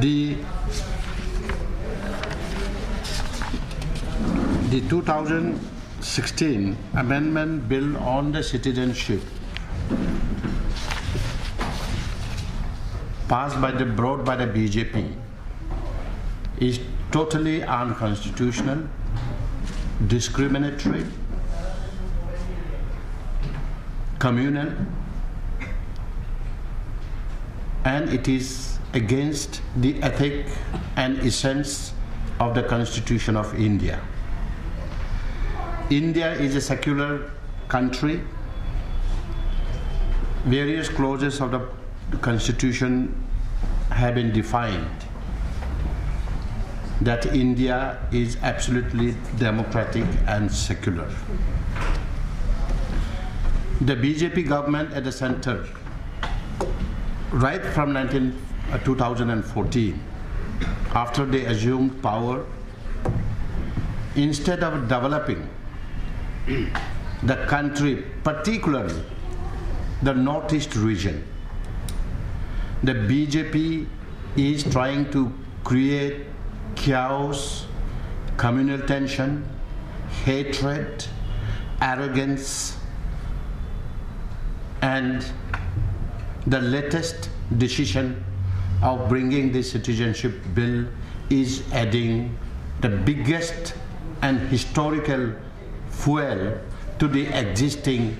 The 2016 Amendment Bill on the Citizenship brought by the BJP is totally unconstitutional, discriminatory, communal, and it is against the ethic and essence of the Constitution of India. India is a secular country. Various clauses of the Constitution have been defined that India is absolutely democratic and secular. The BJP government at the center, right from 2014, after they assumed power, instead of developing the country, particularly the Northeast region, the BJP is trying to create chaos, communal tension, hatred, arrogance, and the latest decision of bringing the citizenship bill is adding the biggest and historical fuel to the existing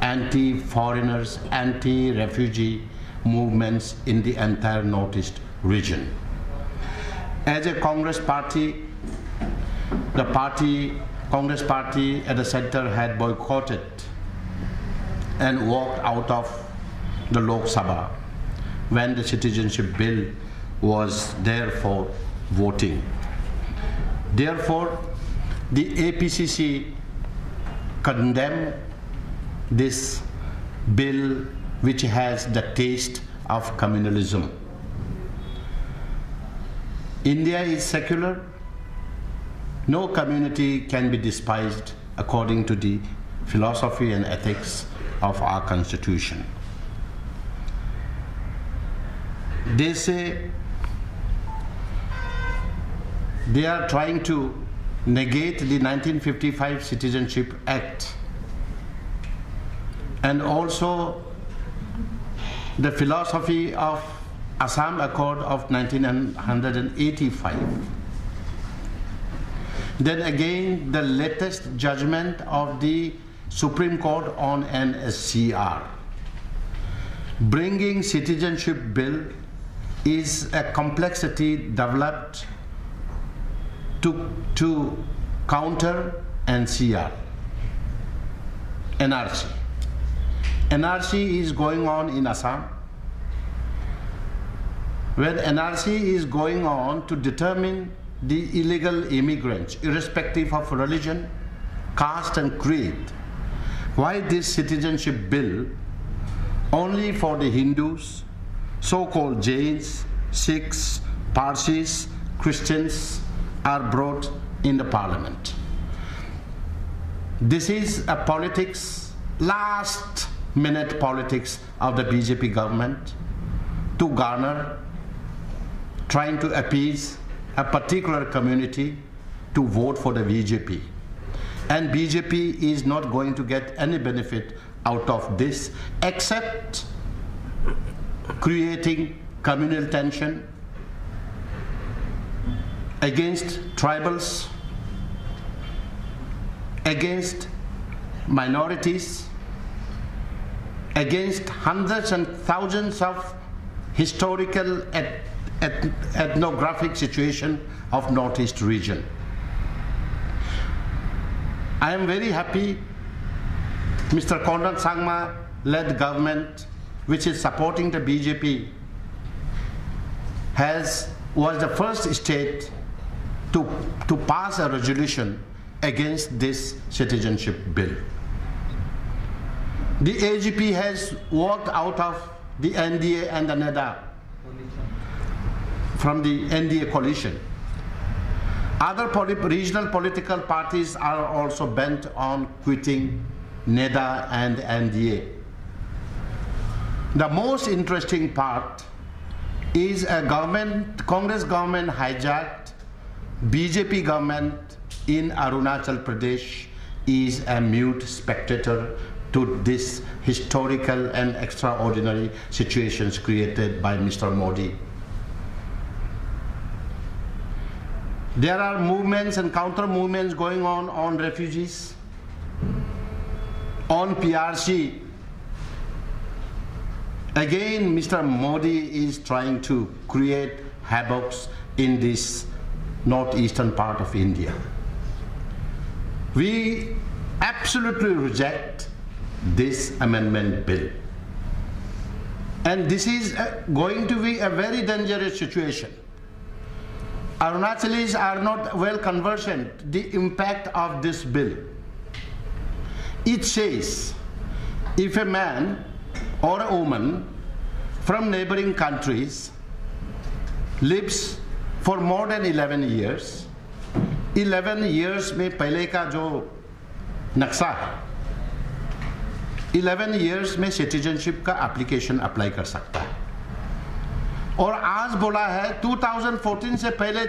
anti-foreigners, anti-refugee movements in the entire Northeast region. As a Congress party, Congress party at the center had boycotted and walked out of the Lok Sabha when the citizenship bill was there for voting. Therefore, the APCC condemned this bill which has the taste of communalism. India is secular. No community can be despised according to the philosophy and ethics of our Constitution. They say they are trying to negate the 1955 Citizenship Act and also the philosophy of Assam Accord of 1985. Then again, the latest judgment of the Supreme Court on NSCR. Bringing citizenship bill is a complexity developed to counter NCR, NRC. NRC is going on in Assam, where NRC is going on to determine the illegal immigrants, irrespective of religion, caste and creed. Why this citizenship bill only for the Hindus, so-called Jains, Sikhs, Parsis, Christians are brought in the parliament? This is a politics, last-minute politics of the BJP government to garner, trying to appease a particular community to vote for the BJP. And BJP is not going to get any benefit out of this except creating communal tension against tribals, against minorities, against hundreds and thousands of historical ethnographic situation of Northeast region. I am very happy Mr. Conrad Sangma led government, which is supporting the BJP, was the first state to pass a resolution against this citizenship bill. The AGP has walked out of the NDA and the NEDA from the NDA coalition. Other regional political parties are also bent on quitting NEDA and NDA. The most interesting part is a government, Congress government hijacked BJP government in Arunachal Pradesh is a mute spectator to this historical and extraordinary situations created by Mr. Modi. There are movements and counter movements going on refugees, on PRC. Again, Mr. Modi is trying to create havoc in this northeastern part of India. We absolutely reject this amendment bill. And this is going to be a very dangerous situation. Arunachalis are not well conversant the impact of this bill. It says, if a man or a woman from neighboring countries lives for more than 11 years, 11 years में पहले का जो नक्शा है, 11 years में citizenship का application apply कर सकता है. और आज बोला है 2014 से पहले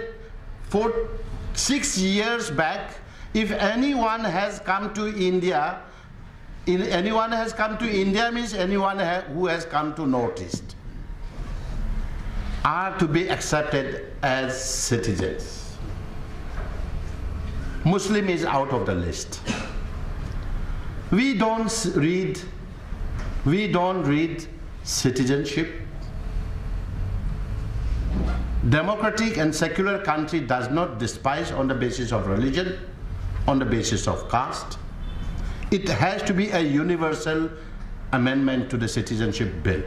6 years back, if anyone has come to India, anyone has come to India means anyone who has come to Northeast are to be accepted as citizens. Muslim is out of the list. We don't read citizenship. Democratic and secular country does not despise on the basis of religion, on the basis of caste. It has to be a universal amendment to the citizenship bill.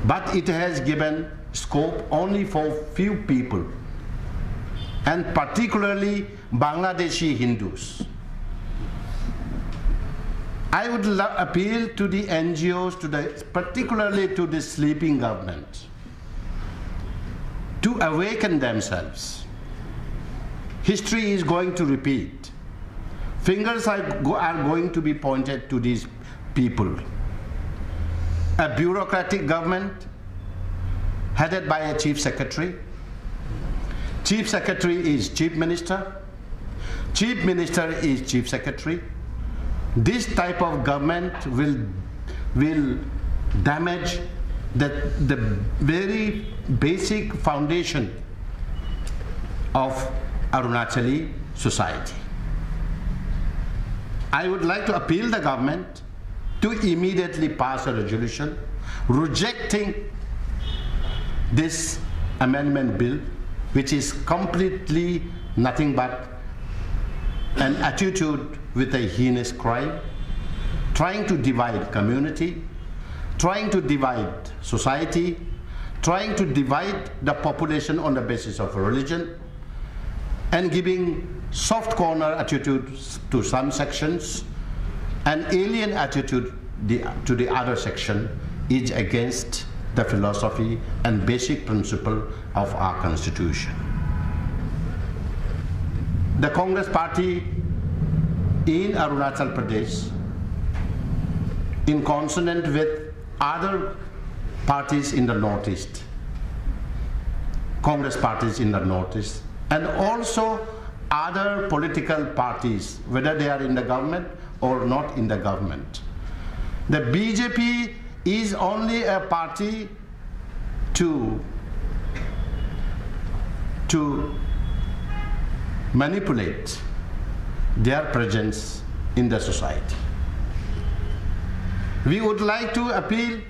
But it has given scope only for few people, and particularly Bangladeshi Hindus. I would appeal to the NGOs, particularly to the sleeping government, to awaken themselves. History is going to repeat. Fingers are going to be pointed to these people. A bureaucratic government headed by a chief secretary. Chief secretary is chief minister. Chief minister is chief secretary. This type of government will damage the very basic foundation of Arunachali society. I would like to appeal the government to immediately pass a resolution rejecting this amendment bill, which is completely nothing but an attitude with a heinous crime, trying to divide community, trying to divide society, trying to divide the population on the basis of religion, and giving soft corner attitudes to some sections, an alien attitude to the other section is against the philosophy and basic principle of our constitution. The Congress party in Arunachal Pradesh, in consonant with other parties in the Northeast, Congress parties in the Northeast, and also other political parties, whether they are in the government or not in the government. The BJP is only a party to manipulate their presence in the society. We would like to appeal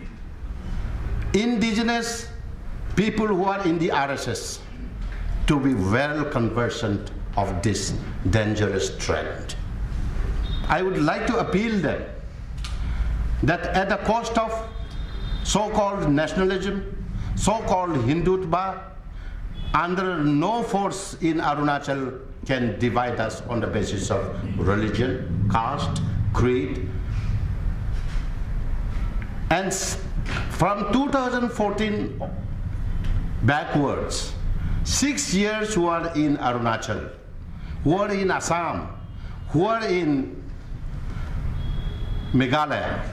indigenous people who are in the RSS to be well conversant of this dangerous trend. I would like to appeal them that at the cost of so-called nationalism, so-called Hindutva, under no force in Arunachal can divide us on the basis of religion, caste, creed. And from 2014 backwards, 6 years who are in Arunachal, who are in Assam, who are in Meghalaya,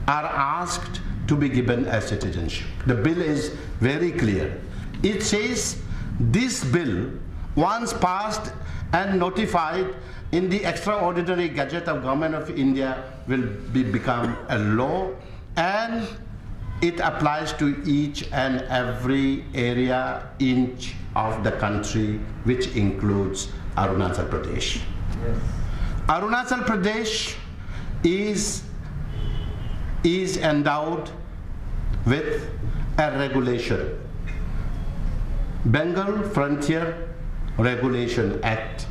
are asked to be given as citizenship. The bill is very clear. It says this bill, once passed and notified in the extraordinary Gazette of Government of India, will become a law, and it applies to each and every area, inch of the country, which includes Arunachal Pradesh. Yes. Arunachal Pradesh is endowed with a regulation, Bengal Frontier Regulation Act,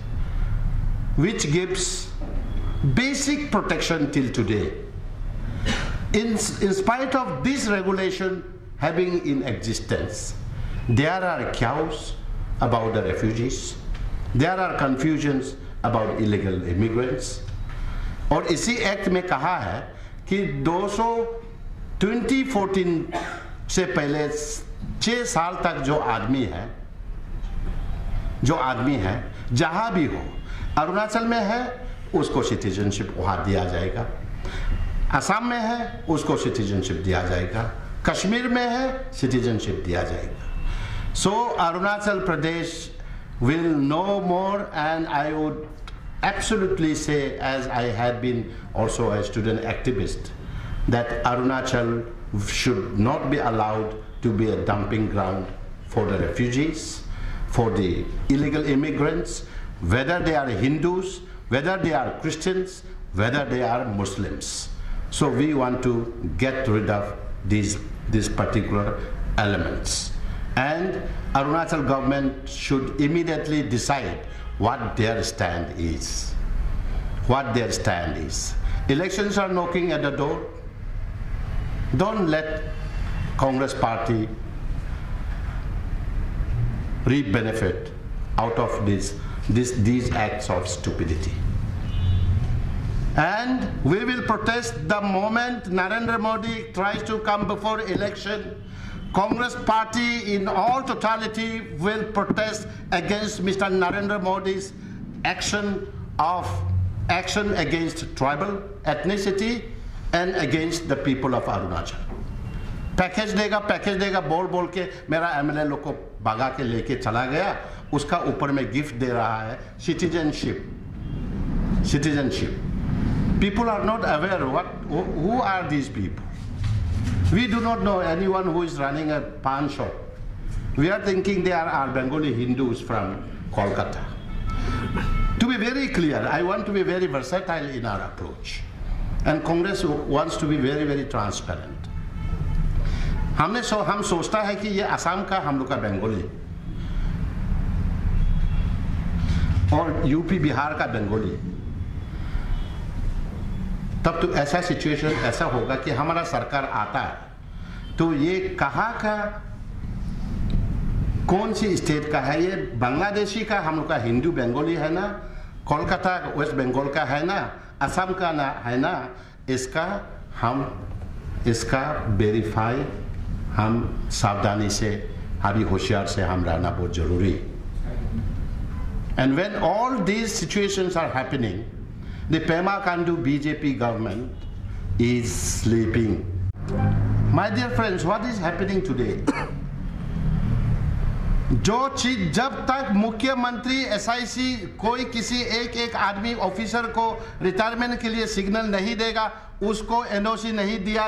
which gives basic protection till today. In spite of this regulation having in existence, there are chaos about the refugees, there are confusions about illegal immigrants, और इसी act में कहा है कि 2014 से पहले 6 साल तक जो आदमी है जहां भी हो, अरुणाचल में है उसको सिटीजनशिप वहां दिया जाएगा, असम में है उसको सिटीजनशिप दिया जाएगा, कश्मीर में है सिटीजनशिप दिया जाएगा. So Arunachal Pradesh will no more, and I would absolutely say, as I had been also a student activist, that Arunachal should not be allowed to be a dumping ground for the refugees, for the illegal immigrants, whether they are Hindus, whether they are Christians, whether they are Muslims. So we want to get rid of these particular elements. And Arunachal government should immediately decide what their stand is. Elections are knocking at the door. Don't let Congress party reap benefit out of these acts of stupidity. And we will protest the moment Narendra Modi tries to come before election. Congress party in all totality will protest against Mr. Narendra Modi's action against tribal ethnicity and against the people of Arunachal. Package देगा बोल के मेरा MLA लोग को भगा के लेके चला गया, उसका ऊपर में गिफ्ट दे रहा है citizenship. People are not aware who are these people. We do not know anyone who is running a pan shop. We are thinking they are Bengali Hindus from Kolkata. To be very clear, I want to be very versatile in our approach. And Congress wants to be very, very transparent. हम सोचता है कि ये असम का हम लोग का बंगाली और यूपी बिहार का बंगाली, तब तो ऐसा सिचुएशन ऐसा होगा कि हमारा सरकार आता है तो ये कहाँ का कौन सी स्टेट का है, ये बांग्लादेशी का हम लोग का हिंदू बंगाली है ना, कोलकाता वेस्ट बंगाल का है ना, असम का ना है ना, इसका वेरीफाई हम सावधानी से अभी होशियार से हम रहना बहुत जरूरी. And when all these situations are happening, the Pema Khandu BJP government is sleeping. My dear friends, what is happening today? जो चीज जब तक मुख्यमंत्री एसआईसी कोई किसी एक आदमी ऑफिसर को रिटायरमेंट के लिए सिग्नल नहीं देगा, उसको एनओसी नहीं दिया